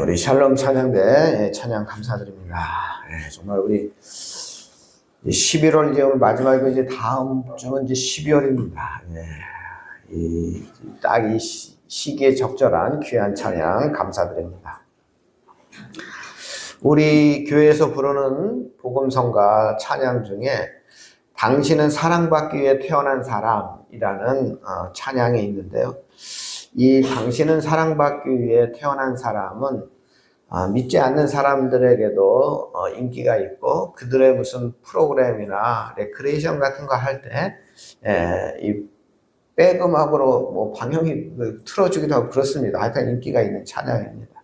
우리 샬롬 찬양대 찬양 감사드립니다. 정말 우리 11월 이제 오늘 마지막이고 이제 다음 주는 이제 12월입니다. 딱 이 시기에 적절한 귀한 찬양 감사드립니다. 우리 교회에서 부르는 복음성가 찬양 중에 당신은 사랑받기 위해 태어난 사람이라는 찬양이 있는데요. 이 당신은 사랑받기 위해 태어난 사람은 믿지 않는 사람들에게도 인기가 있고 그들의 무슨 프로그램이나 레크레이션 같은 거 할 때 이 백음악으로 뭐 방영이 틀어주기도 하고 그렇습니다. 하여튼 인기가 있는 찬양입니다.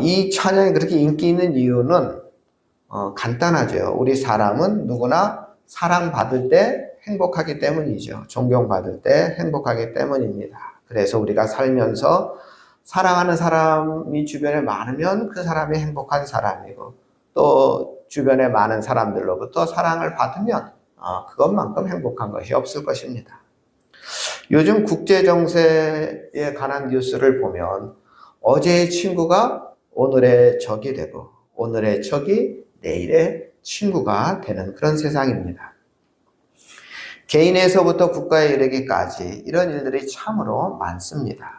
이 찬양이 그렇게 인기 있는 이유는 간단하죠. 우리 사람은 누구나 사랑받을 때 행복하기 때문이죠. 존경받을 때 행복하기 때문입니다. 그래서 우리가 살면서 사랑하는 사람이 주변에 많으면 그 사람이 행복한 사람이고 또 주변에 많은 사람들로부터 사랑을 받으면 그것만큼 행복한 것이 없을 것입니다. 요즘 국제정세에 관한 뉴스를 보면 어제의 친구가 오늘의 적이 되고 오늘의 적이 내일의 친구가 되는 그런 세상입니다. 개인에서부터 국가에 이르기까지 이런 일들이 참으로 많습니다.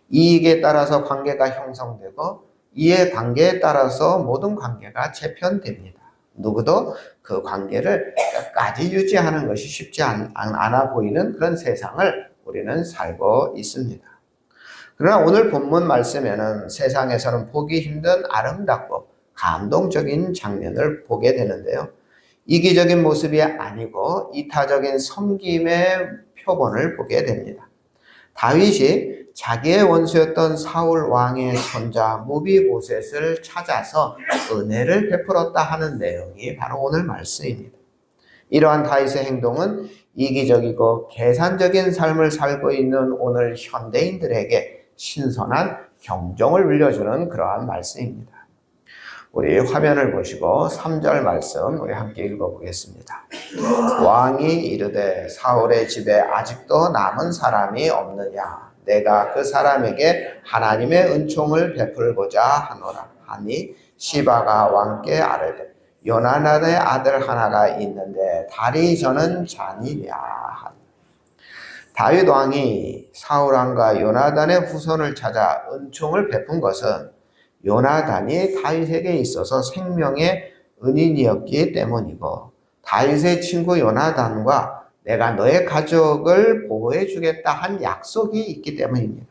이익에 따라서 관계가 형성되고 이해 관계에 따라서 모든 관계가 재편됩니다. 누구도 그 관계를 끝까지 유지하는 것이 쉽지 않아 보이는 그런 세상을 우리는 살고 있습니다. 그러나 오늘 본문 말씀에는 세상에서는 보기 힘든 아름답고 감동적인 장면을 보게 되는데요. 이기적인 모습이 아니고 이타적인 섬김의 표본을 보게 됩니다. 다윗이 자기의 원수였던 사울 왕의 손자 무비보셋을 찾아서 은혜를 베풀었다 하는 내용이 바로 오늘 말씀입니다. 이러한 다윗의 행동은 이기적이고 계산적인 삶을 살고 있는 오늘 현대인들에게 신선한 경종을 울려주는 그러한 말씀입니다. 우리 화면을 보시고 3절 말씀 우리 함께 읽어보겠습니다. 왕이 이르되 사울의 집에 아직도 남은 사람이 없느냐? 내가 그 사람에게 하나님의 은총을 베풀고자 하노라 하니 시바가 왕께 아뢰되 요나단의 아들 하나가 있는데 다리 저는 자니냐 하니 다윗 왕이 사울 왕과 요나단의 후손을 찾아 은총을 베푼 것은 요나단이 다윗에게 있어서 생명의 은인이었기 때문이고 다윗의 친구 요나단과 내가 너의 가족을 보호해 주겠다 한 약속이 있기 때문입니다.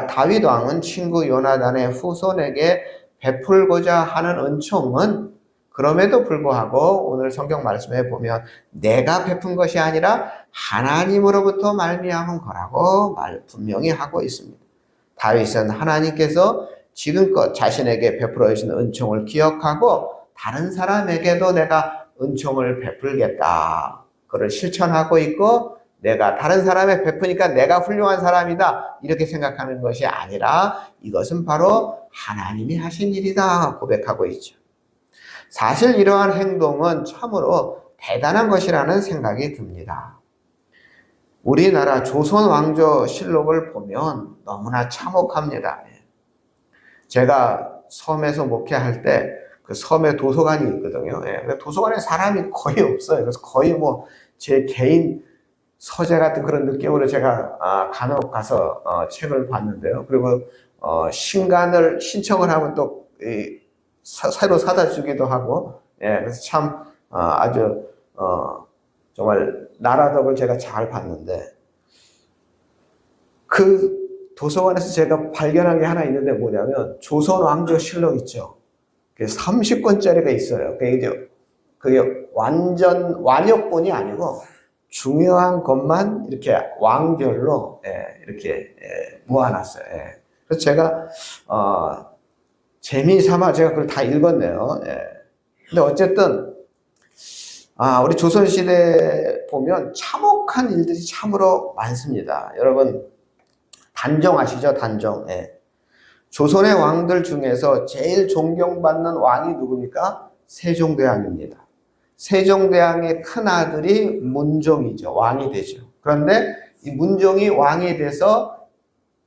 다윗 왕은 친구 요나단의 후손에게 베풀고자 하는 은총은 그럼에도 불구하고 오늘 성경 말씀에 보면 내가 베푼 것이 아니라 하나님으로부터 말미암은 거라고 분명히 하고 있습니다. 다윗은 하나님께서 지금껏 자신에게 베풀어 주신 은총을 기억하고 다른 사람에게도 내가 은총을 베풀겠다. 그걸 실천하고 있고 내가 다른 사람에 베푸니까 내가 훌륭한 사람이다 이렇게 생각하는 것이 아니라 이것은 바로 하나님이 하신 일이다 고백하고 있죠. 사실 이러한 행동은 참으로 대단한 것이라는 생각이 듭니다. 우리나라 조선 왕조 실록을 보면 너무나 참혹합니다. 제가 섬에서 목회할 때 그 섬에 도서관이 있거든요. 도서관에 사람이 거의 없어요. 그래서 거의 뭐 제 개인 서재 같은 그런 느낌으로 제가 간혹 가서 책을 봤는데요. 그리고 신간을 신청을 하면 또 새로 사다 주기도 하고, 그래서 참 아주 정말 나라덕을 제가 잘 봤는데 그 도서관에서 제가 발견한 게 하나 있는데 뭐냐면 조선 왕조 실록 있죠. 30권짜리가 있어요. 그게 완전 완역본이 아니고 중요한 것만 이렇게 왕별로 이렇게 모아놨어요. 그래서 제가 재미삼아 제가 그걸 다 읽었네요. 근데 어쨌든 우리 조선시대 보면 참혹한 일들이 참으로 많습니다. 여러분 단종 아시죠? 단종. 조선의 왕들 중에서 제일 존경받는 왕이 누굽니까? 세종대왕입니다. 세종대왕의 큰아들이 문종이죠. 왕이 되죠. 그런데 이 문종이 왕이 돼서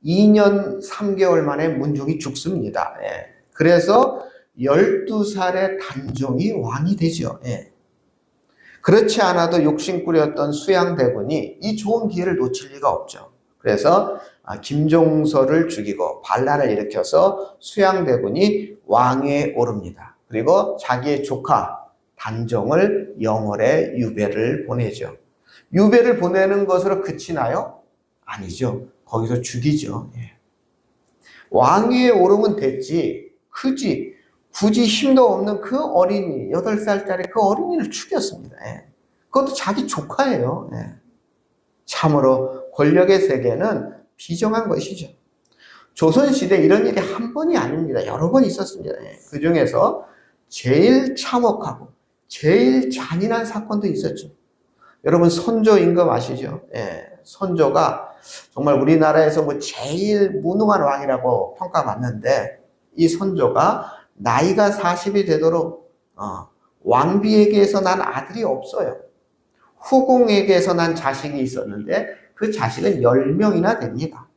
2년 3개월 만에 문종이 죽습니다. 예. 그래서 12살의 단종이 왕이 되죠. 예. 그렇지 않아도 욕심꾸렸던 수양대군이 이 좋은 기회를 놓칠 리가 없죠. 그래서 김종서를 죽이고 반란을 일으켜서 수양대군이 왕위에 오릅니다. 그리고 자기의 조카 단종을 영월에 유배를 보내죠. 유배를 보내는 것으로 그치나요? 아니죠. 거기서 죽이죠. 예. 왕위에 오르면 됐지, 굳이 힘도 없는 그 어린이, 8살짜리 그 어린이를 죽였습니다. 예. 그것도 자기 조카예요. 예. 참으로 권력의 세계는 비정한 것이죠. 조선시대 이런 일이 한 번이 아닙니다. 여러 번 있었습니다. 예. 그 중에서 제일 참혹하고 제일 잔인한 사건도 있었죠. 여러분 선조 임금 아시죠? 예. 선조가 정말 우리나라에서 뭐 제일 무능한 왕이라고 평가받는데, 이 선조가 나이가 40이 되도록 왕비에게서 난 아들이 없어요. 후궁에게서 난 자식이 있었는데 그 자식은 10명이나 됩니다.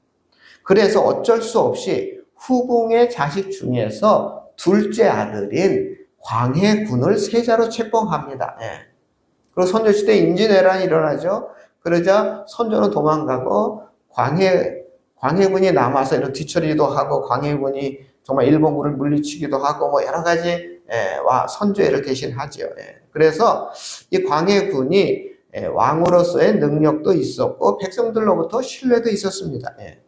그래서 어쩔 수 없이 후궁의 자식 중에서 둘째 아들인 광해군을 세자로 책봉합니다. 예. 그리고 선조시대 임진왜란이 일어나죠. 그러자 선조는 도망가고 광해군이 남아서 이런 뒤처리도 하고, 광해군이 정말 일본군을 물리치기도 하고 뭐 여러 가지 선조를 대신하죠. 예. 그래서 이 광해군이 왕으로서의 능력도 있었고 백성들로부터 신뢰도 있었습니다. 예.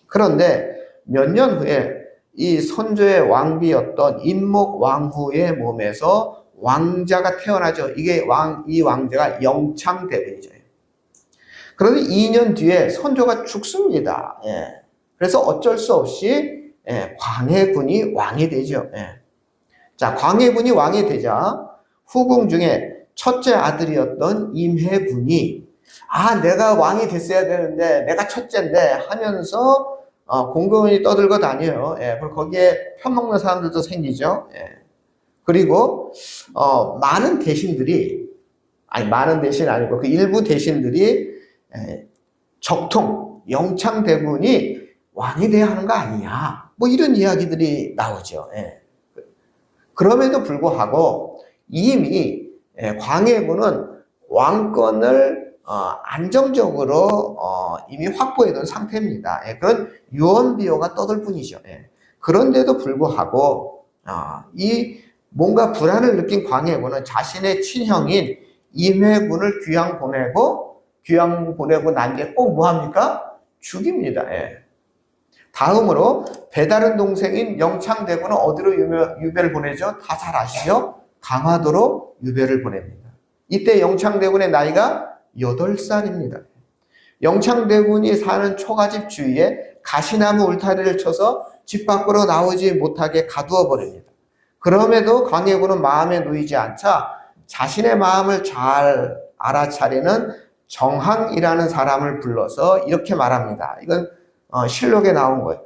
그런데 몇 년 후에 이 선조의 왕비였던 인목왕후의 몸에서 왕자가 태어나죠. 이 왕자가 영창대군이죠. 그런데 2년 뒤에 선조가 죽습니다. 예. 그래서 어쩔 수 없이 광해군이 왕이 되죠. 예. 자, 광해군이 왕이 되자 후궁 중에 첫째 아들이었던 임해군이 내가 왕이 됐어야 되는데 내가 첫째인데 하면서 공공연히 떠들고 다녀요. 예. 그리고 거기에 편먹는 사람들도 생기죠. 예. 그리고 많은 대신들이, 많은 대신 아니고 그 일부 대신들이 적통 영창대군이 왕이 돼야 하는 거 아니냐, 뭐 이런 이야기들이 나오죠. 예. 그럼에도 불구하고 이미 광해군은 왕권을 안정적으로 이미 확보해 둔 상태입니다. 예. 그런 유언비어가 떠들 뿐이죠. 예. 그런데도 불구하고 이 뭔가 불안을 느낀 광해군은 자신의 친형인 임해군을 귀양 보내고 난 게 꼭 뭐합니까? 죽입니다. 예. 다음으로 배다른 동생인 영창대군은 어디로 유배를 보내죠? 다 잘 아시죠? 강화도로 유배를 보냅니다. 이때 영창대군의 나이가 8살입니다. 영창대군이 사는 초가집 주위에 가시나무 울타리를 쳐서 집 밖으로 나오지 못하게 가두어 버립니다. 그럼에도 광해군은 마음에 놓이지 않자 자신의 마음을 잘 알아차리는 정항이라는 사람을 불러서 이렇게 말합니다. 이건 실록에 나온 거예요.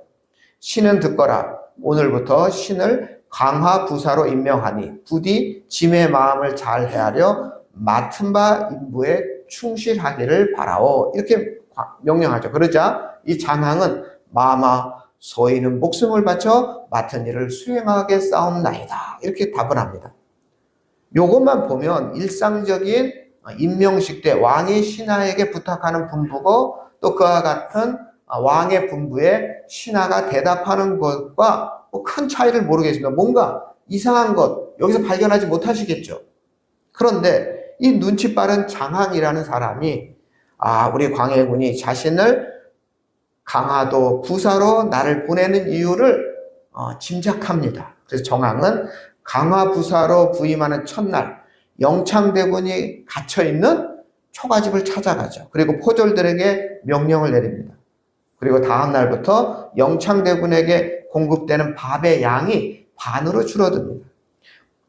신은 듣거라. 오늘부터 신을 강화부사로 임명하니 부디 짐의 마음을 잘 헤아려 맡은 바 임무에 충실하기를 바라오. 이렇게 명령하죠. 그러자 이 장항은 마마 소인은 목숨을 바쳐 맡은 일을 수행하게 싸움나이다. 이렇게 답을 합니다. 요것만 보면 일상적인 임명식 때 왕이 신하에게 부탁하는 분부고, 또 그와 같은 왕의 분부에 신하가 대답하는 것과 큰 차이를 모르겠습니다. 뭔가 이상한 것 여기서 발견하지 못하시겠죠. 그런데 이 눈치 빠른 장항이라는 사람이 우리 광해군이 자신을 강화도 부사로 나를 보내는 이유를 짐작합니다. 그래서 정항은 강화부사로 부임하는 첫날 영창대군이 갇혀있는 초가집을 찾아가죠. 그리고 포졸들에게 명령을 내립니다. 그리고 다음 날부터 영창대군에게 공급되는 밥의 양이 반으로 줄어듭니다.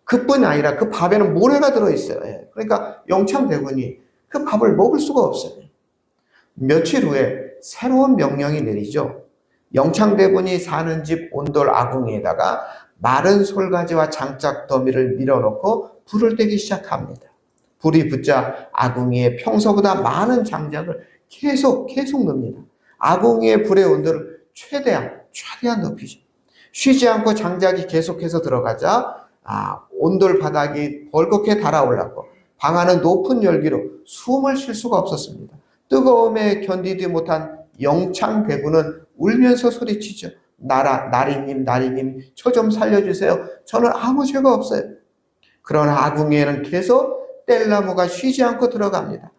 그뿐이 아니라 그 밥에는 모래가 들어있어요. 그러니까 영창대군이 그 밥을 먹을 수가 없어요. 며칠 후에 새로운 명령이 내리죠. 영창대군이 사는 집 온돌 아궁이에다가 마른 솔가지와 장작 더미를 밀어놓고 불을 떼기 시작합니다. 불이 붙자 아궁이에 평소보다 많은 장작을 계속 넣습니다. 아궁이의 불의 온도를 최대한 높이죠. 쉬지 않고 장작이 계속해서 들어가자 온돌 바닥이 벌겋게 달아올랐고 방 안은 높은 열기로 숨을 쉴 수가 없었습니다. 뜨거움에 견디지 못한 영창대군은 울면서 소리치죠. 나리님, 저 좀 살려주세요. 저는 아무 죄가 없어요. 그러나 아궁이에는 계속 뗄나무가 쉬지 않고 들어갑니다.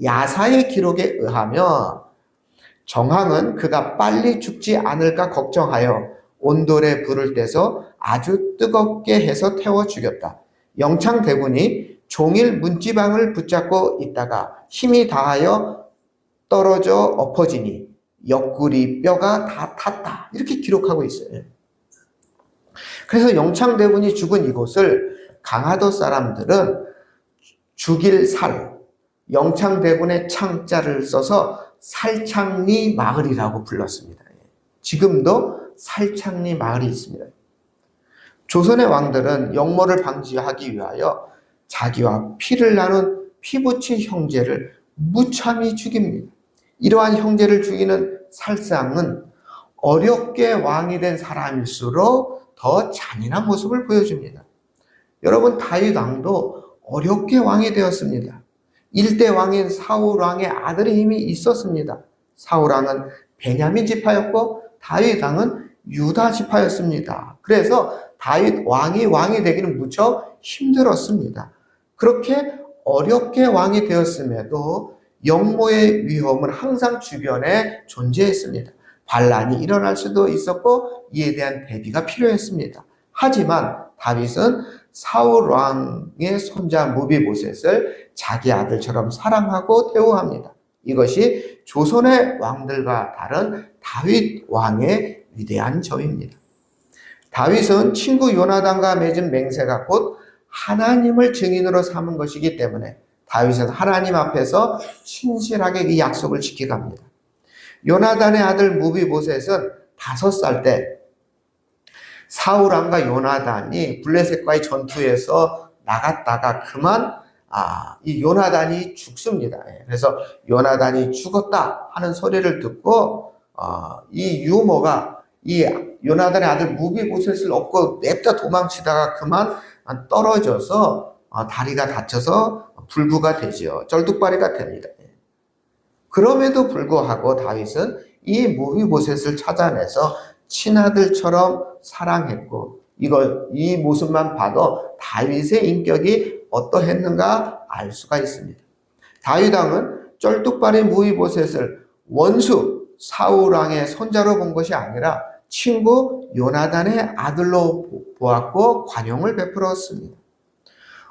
야사의 기록에 의하면 정황은 그가 빨리 죽지 않을까 걱정하여 온돌에 불을 떼서 아주 뜨겁게 해서 태워 죽였다. 영창대군이 종일 문지방을 붙잡고 있다가 힘이 다하여 떨어져 엎어지니 옆구리 뼈가 다 탔다. 이렇게 기록하고 있어요. 그래서 영창대군이 죽은 이곳을 강화도 사람들은 죽일 살, 영창대군의 창자를 써서 살창리 마을이라고 불렀습니다. 지금도 살창리 마을이 있습니다. 조선의 왕들은 역모를 방지하기 위하여 자기와 피를 나눈 피부친 형제를 무참히 죽입니다. 이러한 형제를 죽이는 살상은 어렵게 왕이 된 사람일수록 더 잔인한 모습을 보여줍니다. 여러분, 다윗 왕도 어렵게 왕이 되었습니다. 일대 왕인 사울 왕의 아들의 힘이 있었습니다. 사울 왕은 베냐민 지파였고 다윗 왕은 유다 지파였습니다. 그래서 다윗 왕이 되기는 무척 힘들었습니다. 그렇게 어렵게 왕이 되었음에도 역모의 위험은 항상 주변에 존재했습니다. 반란이 일어날 수도 있었고 이에 대한 대비가 필요했습니다. 하지만 다윗은 사울 왕의 손자 무비보셋을 자기 아들처럼 사랑하고 대우합니다. 이것이 조선의 왕들과 다른 다윗 왕의 위대한 점입니다. 다윗은 친구 요나단과 맺은 맹세가 곧 하나님을 증인으로 삼은 것이기 때문에 다윗은 하나님 앞에서 신실하게 이 약속을 지켜갑니다. 요나단의 아들 무비보셋은 5살 때 사울 왕과 요나단이 블레셋과의 전투에서 나갔다가 그만 이 요나단이 죽습니다. 그래서 요나단이 죽었다 하는 소리를 듣고 이 유모가 이 요나단의 아들 무비보셋을 업고 냅다 도망치다가 그만 떨어져서 다리가 다쳐서 불구가 되지요. 쩔뚝발이가 됩니다. 그럼에도 불구하고 다윗은 이 무비보셋을 찾아내서 친아들처럼 사랑했고 이 모습만 봐도 다윗의 인격이 어떠했는가 알 수가 있습니다. 다윗 왕은 쩔뚝발인 무비보셋을 원수 사울 왕의 손자로 본 것이 아니라 친구 요나단의 아들로 보았고 관용을 베풀었습니다.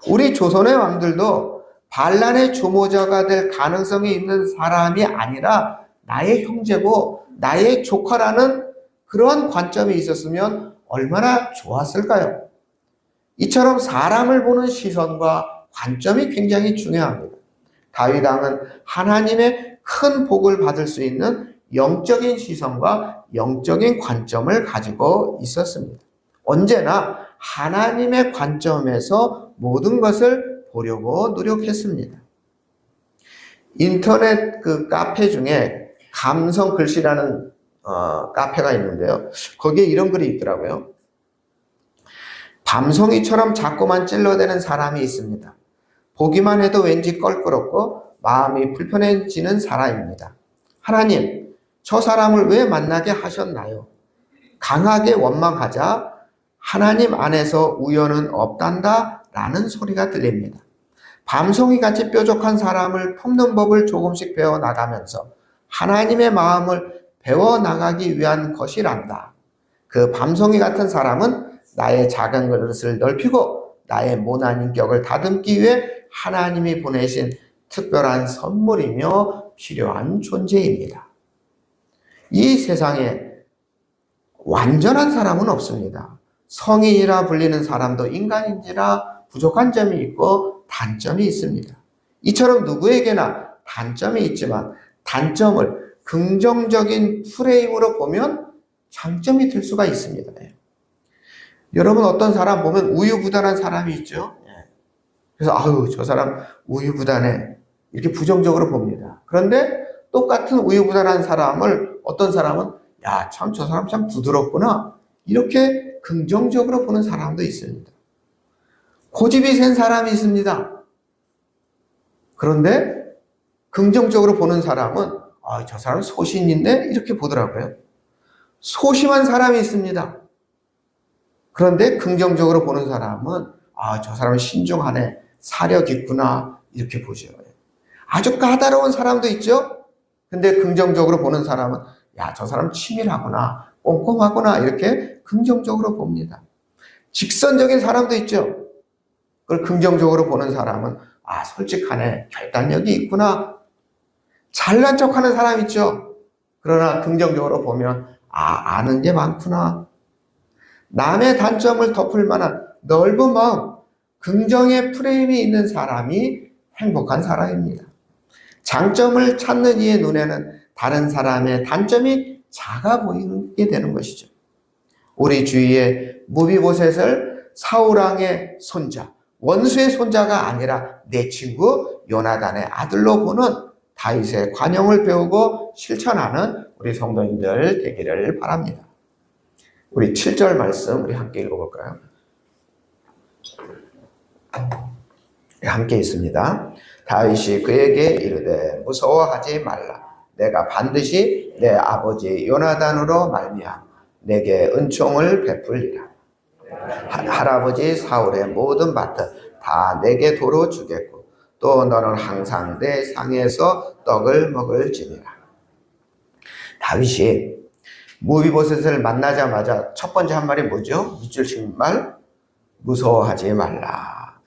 우리 조선의 왕들도 반란의 조모자가 될 가능성이 있는 사람이 아니라 나의 형제고 나의 조카라는 그런 관점이 있었으면 얼마나 좋았을까요? 이처럼 사람을 보는 시선과 관점이 굉장히 중요합니다. 다윗 왕은 하나님의 큰 복을 받을 수 있는 영적인 시선과 영적인 관점을 가지고 있었습니다. 언제나 하나님의 관점에서 모든 것을 보려고 노력했습니다. 인터넷 카페 중에 감성 글씨라는 카페가 있는데요. 거기에 이런 글이 있더라고요. 밤송이처럼 자꾸만 찔러대는 사람이 있습니다. 보기만 해도 왠지 껄끄럽고 마음이 불편해지는 사람입니다. 하나님, 저 사람을 왜 만나게 하셨나요? 강하게 원망하자 하나님 안에서 우연은 없단다 라는 소리가 들립니다. 밤송이같이 뾰족한 사람을 품는 법을 조금씩 배워나가면서 하나님의 마음을 배워나가기 위한 것이란다. 그 밤송이 같은 사람은 나의 작은 그릇을 넓히고 나의 모난 인격을 다듬기 위해 하나님이 보내신 특별한 선물이며 필요한 존재입니다. 이 세상에 완전한 사람은 없습니다. 성인이라 불리는 사람도 인간인지라 부족한 점이 있고 단점이 있습니다. 이처럼 누구에게나 단점이 있지만 단점을 긍정적인 프레임으로 보면 장점이 될 수가 있습니다. 여러분, 어떤 사람 보면 우유부단한 사람이 있죠. 그래서 저 사람 우유부단해 이렇게 부정적으로 봅니다. 그런데 똑같은 우유부단한 사람을 어떤 사람은 야, 참 저 사람 참 부드럽구나. 이렇게 긍정적으로 보는 사람도 있습니다. 고집이 센 사람이 있습니다. 그런데 긍정적으로 보는 사람은 저 사람 소신 있네? 이렇게 보더라고요. 소심한 사람이 있습니다. 그런데 긍정적으로 보는 사람은 저 사람은 신중하네, 사력 있구나 이렇게 보죠. 아주 까다로운 사람도 있죠. 근데 긍정적으로 보는 사람은 야, 저 사람 치밀하구나, 꼼꼼하구나 이렇게 긍정적으로 봅니다. 직선적인 사람도 있죠. 그걸 긍정적으로 보는 사람은 솔직하네, 결단력이 있구나. 잘난 척하는 사람 있죠. 그러나 긍정적으로 보면 아는 게 많구나. 남의 단점을 덮을 만한 넓은 마음, 긍정의 프레임이 있는 사람이 행복한 사람입니다. 장점을 찾는 이의 눈에는 다른 사람의 단점이 작아 보이게 되는 것이죠. 우리 주위에 무비보셋을 사울왕의 손자, 원수의 손자가 아니라 내 친구 요나단의 아들로 보는 다윗의 관용을 배우고 실천하는 우리 성도님들 되기를 바랍니다. 우리 7절 말씀 우리 함께 읽어볼까요? 함께 있습니다. 다윗이 그에게 이르되 무서워하지 말라. 내가 반드시 내 아버지 요나단으로 말미암아 내게 은총을 베풀리라. 할아버지 사울의 모든 밭을 다 내게 도로 주겠고 또 너는 항상 내 상에서 떡을 먹을지니라. 다윗이 무비보셋을 만나자마자 첫 번째 한 말이 뭐죠? 밑줄 친 말, 무서워하지 말라.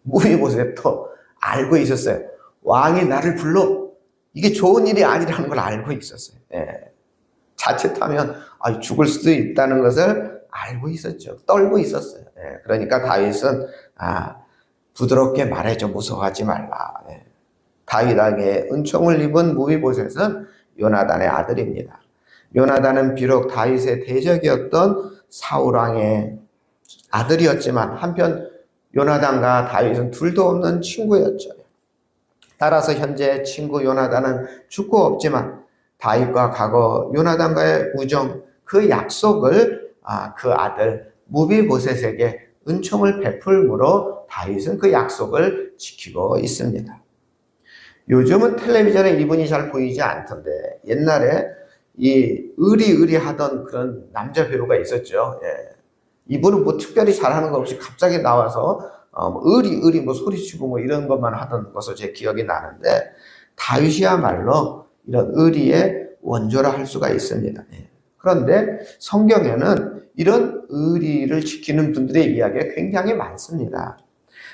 무비보셋도 알고 있었어요. 왕이 나를 불러. 이게 좋은 일이 아니라는 걸 알고 있었어요. 자칫하면 죽을 수도 있다는 것을 알고 있었죠. 떨고 있었어요. 그러니까 다윗은 부드럽게 말해줘. 무서워하지 말라. 다윗에게 은총을 입은 무비보셋은 요나단의 아들입니다. 요나단은 비록 다윗의 대적이었던 사울왕의 아들이었지만 한편 요나단과 다윗은 둘도 없는 친구였죠. 따라서 현재 친구 요나단은 죽고 없지만 다윗과 과거 요나단과의 우정, 그 약속을 그 아들 무비보셋에게 은총을 베풀므로 다윗은 그 약속을 지키고 있습니다. 요즘은 텔레비전에 이분이 잘 보이지 않던데 옛날에 이 의리하던 그런 남자 배우가 있었죠. 이분은 뭐 특별히 잘하는 거 없이 갑자기 나와서 의리 소리치고 이런 것만 하던 것으로 제 기억이 나는데 다윗이야말로 이런 의리의 원조라 할 수가 있습니다. 그런데 성경에는 이런 의리를 지키는 분들의 이야기가 굉장히 많습니다.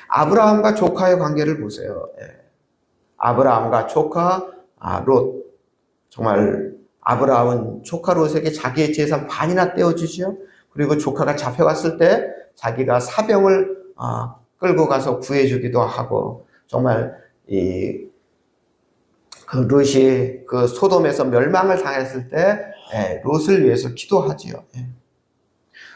아브라함과 조카의 관계를 보세요. 아브라함과 조카 롯, 정말 아브라함은 조카 롯에게 자기의 재산 반이나 떼어주죠. 그리고 조카가 잡혀갔을 때 자기가 사병을 끌고 가서 구해주기도 하고, 정말 그 롯이 그 소돔에서 멸망을 당했을 때 롯을 위해서 기도하지요.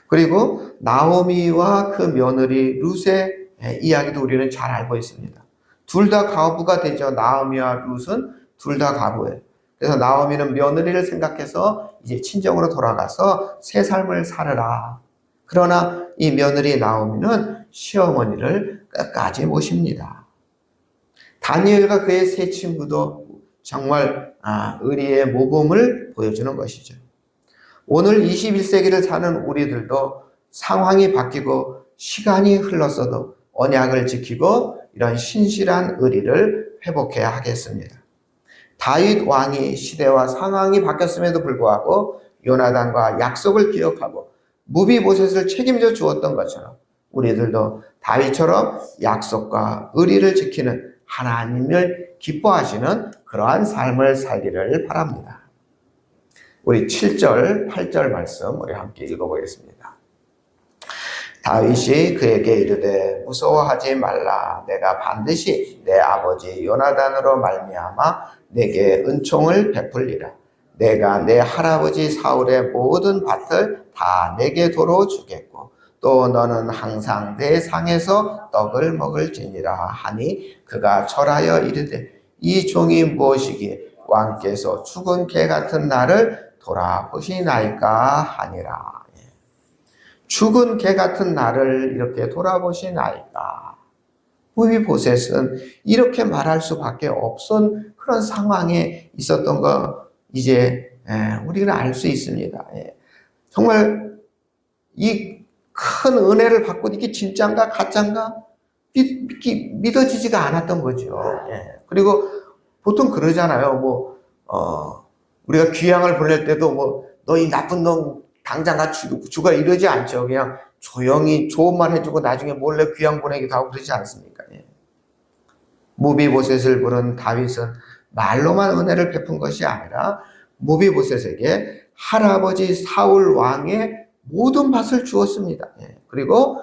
그리고 나오미와 그 며느리 룻의 이야기도 우리는 잘 알고 있습니다. 둘 다 과부가 되죠. 나오미와 룻은 둘 다 과부예요. 그래서 나오미는 며느리를 생각해서 이제 친정으로 돌아가서 새 삶을 살으라. 그러나 이 며느리 나오미는 시어머니를 끝까지 모십니다. 다니엘과 그의 세 친구도 정말 의리의 모범을 보여주는 것이죠. 오늘 21세기를 사는 우리들도 상황이 바뀌고 시간이 흘렀어도 언약을 지키고 이런 신실한 의리를 회복해야 하겠습니다. 다윗 왕이 시대와 상황이 바뀌었음에도 불구하고 요나단과 약속을 기억하고 무비보셋을 책임져 주었던 것처럼 우리들도 다윗처럼 약속과 의리를 지키는 하나님을 기뻐하시는 그러한 삶을 살기를 바랍니다. 우리 7절, 8절 말씀 우리 함께 읽어보겠습니다. 다윗이 그에게 이르되 무서워하지 말라. 내가 반드시 내 아버지 요나단으로 말미암아 내게 은총을 베풀리라. 내가 내 할아버지 사울의 모든 밭을 다 내게 도로 주겠고 또 너는 항상 내 상에서 떡을 먹을지니라 하니 그가 절하여 이르되 이 종이 무엇이기에 왕께서 죽은 개 같은 나를 돌아보시나이까 하니라. 죽은 개 같은 나를 이렇게 돌아보시나이까. 무비보셋은 이렇게 말할 수밖에 없은 그런 상황에 있었던 거 이제 우리는 알 수 있습니다. 정말 이 큰 은혜를 받고 이게 진짠가 가짠가 믿어지지가 않았던 거죠. 그리고 보통 그러잖아요. 우리가 귀향을 보낼 때도 너 이 나쁜 놈 당장 가 죽어 이러지 않죠. 그냥 조용히 조언만 해주고 나중에 몰래 귀향 보내기도 하고 그러지 않습니까? 무비보셋을 부른 다윗은 말로만 은혜를 베푼 것이 아니라 무비보셋에게 할아버지 사울 왕의 모든 밭을 주었습니다. 그리고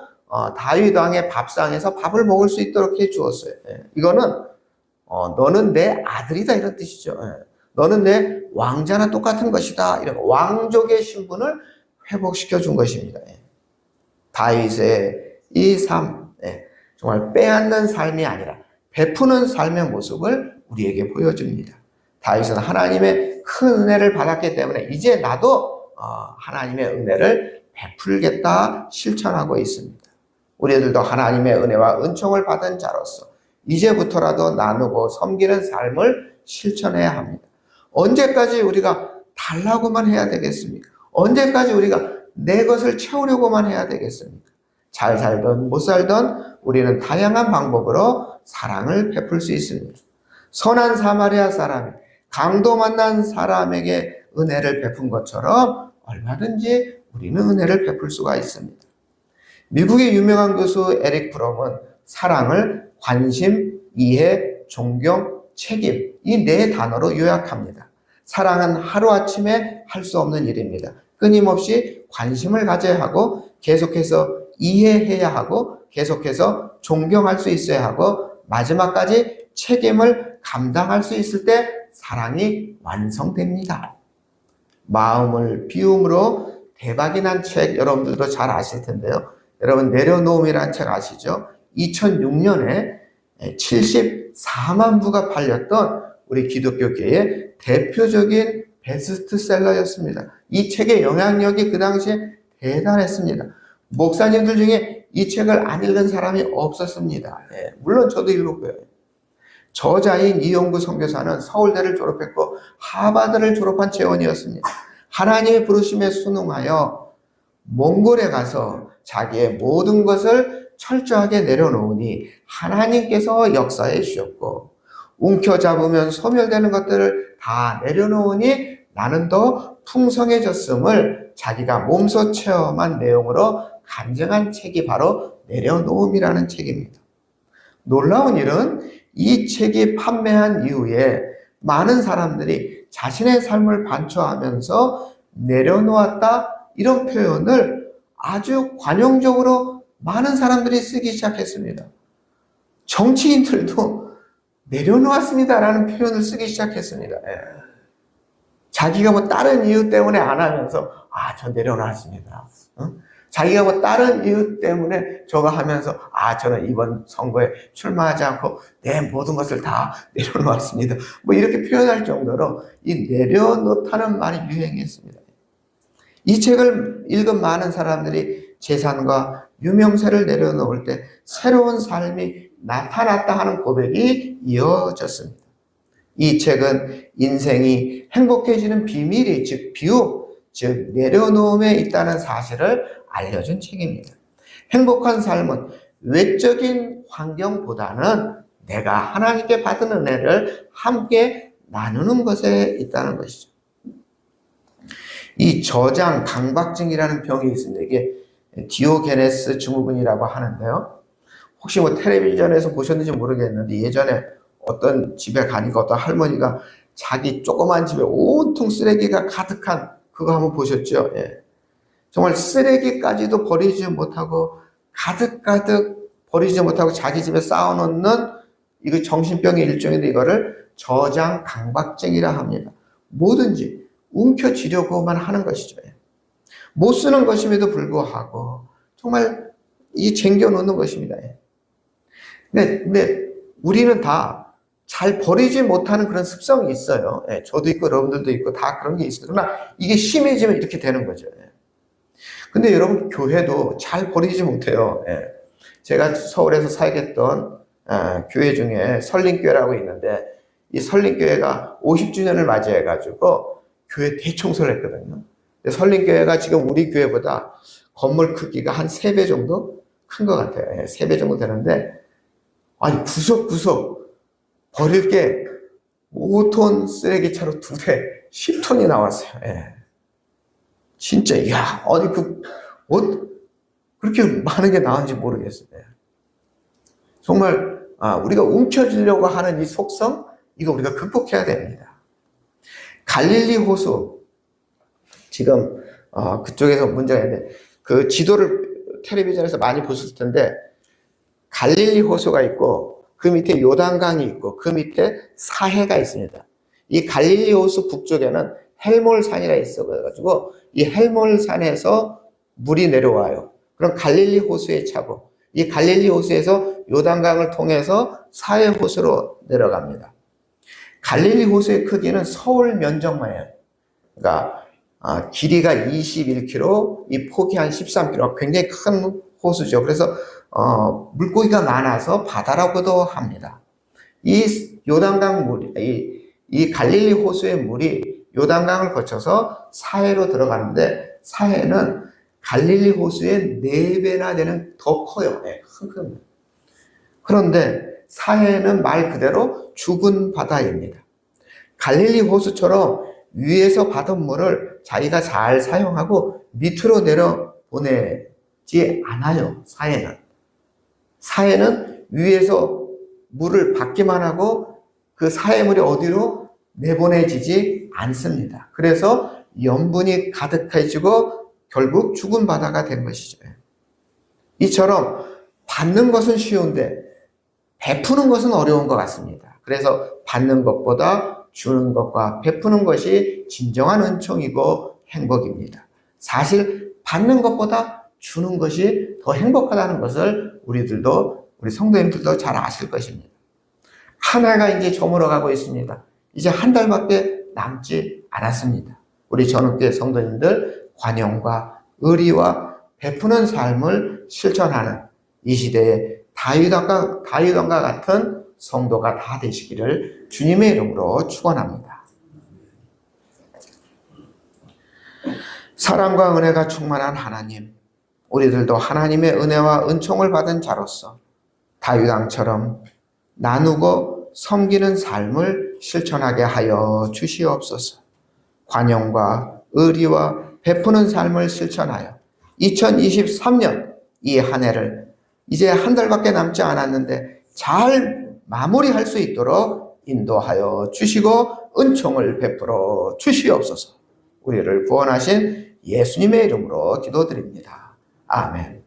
다윗 왕의 밥상에서 밥을 먹을 수 있도록 해 주었어요. 이거는 너는 내 아들이다 이런 뜻이죠. 너는 내 왕자나 똑같은 것이다. 이런 왕족의 신분을 회복시켜 준 것입니다. 다윗의 이 삶, 정말 빼앗는 삶이 아니라 베푸는 삶의 모습을 우리에게 보여줍니다. 다윗은 하나님의 큰 은혜를 받았기 때문에 이제 나도 하나님의 은혜를 베풀겠다 실천하고 있습니다. 우리들도 하나님의 은혜와 은총을 받은 자로서 이제부터라도 나누고 섬기는 삶을 실천해야 합니다. 언제까지 우리가 달라고만 해야 되겠습니까? 언제까지 우리가 내 것을 채우려고만 해야 되겠습니까? 잘 살던 못 살던 우리는 다양한 방법으로 사랑을 베풀 수 있습니다. 선한 사마리아 사람이 강도 만난 사람에게 은혜를 베푼 것처럼 얼마든지 우리는 은혜를 베풀 수가 있습니다. 미국의 유명한 교수 에릭 프롬은 사랑을 관심, 이해, 존경, 책임 이 네 단어로 요약합니다. 사랑은 하루아침에 할 수 없는 일입니다. 끊임없이 관심을 가져야 하고 계속해서 이해해야 하고 계속해서 존경할 수 있어야 하고 마지막까지 책임을 감당할 수 있을 때 사랑이 완성됩니다. 마음을 비움으로 대박이 난 책 여러분들도 잘 아실 텐데요. 여러분 내려놓음이라는 책 아시죠? 2006년에 74만 부가 팔렸던 우리 기독교계의 대표적인 베스트셀러였습니다. 이 책의 영향력이 그 당시에 대단했습니다. 목사님들 중에 이 책을 안 읽은 사람이 없었습니다. 물론 저도 읽었고요. 저자인 이용구 선교사는 서울대를 졸업했고 하버드를 졸업한 재원이었습니다. 하나님의 부르심에 순응하여 몽골에 가서 자기의 모든 것을 철저하게 내려놓으니 하나님께서 역사해 주셨고 움켜잡으면 소멸되는 것들을 다 내려놓으니 나는 더 풍성해졌음을 자기가 몸소 체험한 내용으로 간증한 책이 바로 내려놓음이라는 책입니다. 놀라운 일은 이 책이 판매한 이후에 많은 사람들이 자신의 삶을 반추하면서 내려놓았다 이런 표현을 아주 관용적으로 많은 사람들이 쓰기 시작했습니다. 정치인들도 내려놓았습니다라는 표현을 쓰기 시작했습니다. 자기가 다른 이유 때문에 안 하면서 저 내려놨습니다. 자기가 다른 이유 때문에 저거 하면서 저는 이번 선거에 출마하지 않고 내 모든 것을 다 내려놓았습니다. 이렇게 표현할 정도로 이 내려놓다는 말이 유행했습니다. 이 책을 읽은 많은 사람들이 재산과 유명세를 내려놓을 때 새로운 삶이 나타났다 하는 고백이 이어졌습니다. 이 책은 인생이 행복해지는 비밀이 즉 비유, 즉 내려놓음에 있다는 사실을 알려준 책입니다. 행복한 삶은 외적인 환경보다는 내가 하나님께 받은 은혜를 함께 나누는 것에 있다는 것이죠. 이 저장 강박증이라는 병이 있습니다. 이게 디오게네스 증후군이라고 하는데요. 혹시 텔레비전에서 보셨는지 모르겠는데 예전에 어떤 집에 가니까 어떤 할머니가 자기 조그만 집에 온통 쓰레기가 가득한 그거 한번 보셨죠? 정말 쓰레기까지도 버리지 못하고 가득가득 버리지 못하고 자기 집에 쌓아놓는 이거 정신병의 일종인데 이거를 저장 강박증이라 합니다. 뭐든지 움켜쥐려고만 하는 것이죠. 못 쓰는 것임에도 불구하고 정말 이 쟁겨놓는 것입니다. 근데 우리는 다 잘 버리지 못하는 그런 습성이 있어요. 예, 저도 있고 여러분들도 있고 다 그런 게 있어요. 그러나 이게 심해지면 이렇게 되는 거죠. 예. 근데 여러분 교회도 잘 버리지 못해요. 예. 제가 서울에서 사역했던 교회 중에 설린교회라고 있는데 이 설린교회가 50주년을 맞이해가지고 교회 대청소를 했거든요. 설린교회가 지금 우리 교회보다 건물 크기가 한 3배 정도 큰 것 같아요. 예, 3배 정도 되는데 아니 구석구석 버릴 게 5톤 쓰레기차로 2대 10톤이 나왔어요. 예. 진짜 야 어디 그렇게 많은 게 나왔는지 모르겠어요. 예. 정말 우리가 움켜쥐려고 하는 이 속성 이거 우리가 극복해야 됩니다. 갈릴리 호수 지금 그쪽에서 문제가 있는데 그 지도를 텔레비전에서 많이 보셨을 텐데 갈릴리 호수가 있고 그 밑에 요단강이 있고 그 밑에 사해가 있습니다. 이 갈릴리 호수 북쪽에는 헬몰산이라 있어가지고 이 헬몰산에서 물이 내려와요. 그럼 갈릴리 호수에 차고 이 갈릴리 호수에서 요단강을 통해서 사해 호수로 내려갑니다. 갈릴리 호수의 크기는 서울 면적만해요. 그러니까 길이가 21km, 이 폭이 한 13km, 굉장히 큰 호수죠. 그래서 물고기가 많아서 바다라고도 합니다. 이 요단강 물이 이 갈릴리 호수의 물이 요단강을 거쳐서 사해로 들어가는데 사해는 갈릴리 호수의 4배나 되는 더 커요. 네, 큰. 그런데 사해는 말 그대로 죽은 바다입니다. 갈릴리 호수처럼 위에서 받은 물을 자기가 잘 사용하고 밑으로 내려보내지 않아요. 사해는 위에서 물을 받기만 하고 그 사해물이 어디로 내보내지지 않습니다. 그래서 염분이 가득해지고 결국 죽은 바다가 된 것이죠. 이처럼 받는 것은 쉬운데 베푸는 것은 어려운 것 같습니다. 그래서 받는 것보다 주는 것과 베푸는 것이 진정한 은총이고 행복입니다. 사실 받는 것보다 주는 것이 더 행복하다는 것을 우리 성도님들도 잘 아실 것입니다. 한 해가 이제 저물어 가고 있습니다. 이제 한 달밖에 남지 않았습니다. 우리 전업교회 성도님들 관용과 의리와 베푸는 삶을 실천하는 이 시대에 다윗왕과 같은 성도가 다 되시기를 주님의 이름으로 축원합니다. 사랑과 은혜가 충만한 하나님, 우리들도 하나님의 은혜와 은총을 받은 자로서 다윗왕처럼 나누고 섬기는 삶을 실천하게 하여 주시옵소서. 관용과 의리와 베푸는 삶을 실천하여 2023년 이 한 해를 이제 한 달밖에 남지 않았는데 잘 마무리할 수 있도록 인도하여 주시고 은총을 베풀어 주시옵소서. 우리를 구원하신 예수님의 이름으로 기도드립니다. 아멘.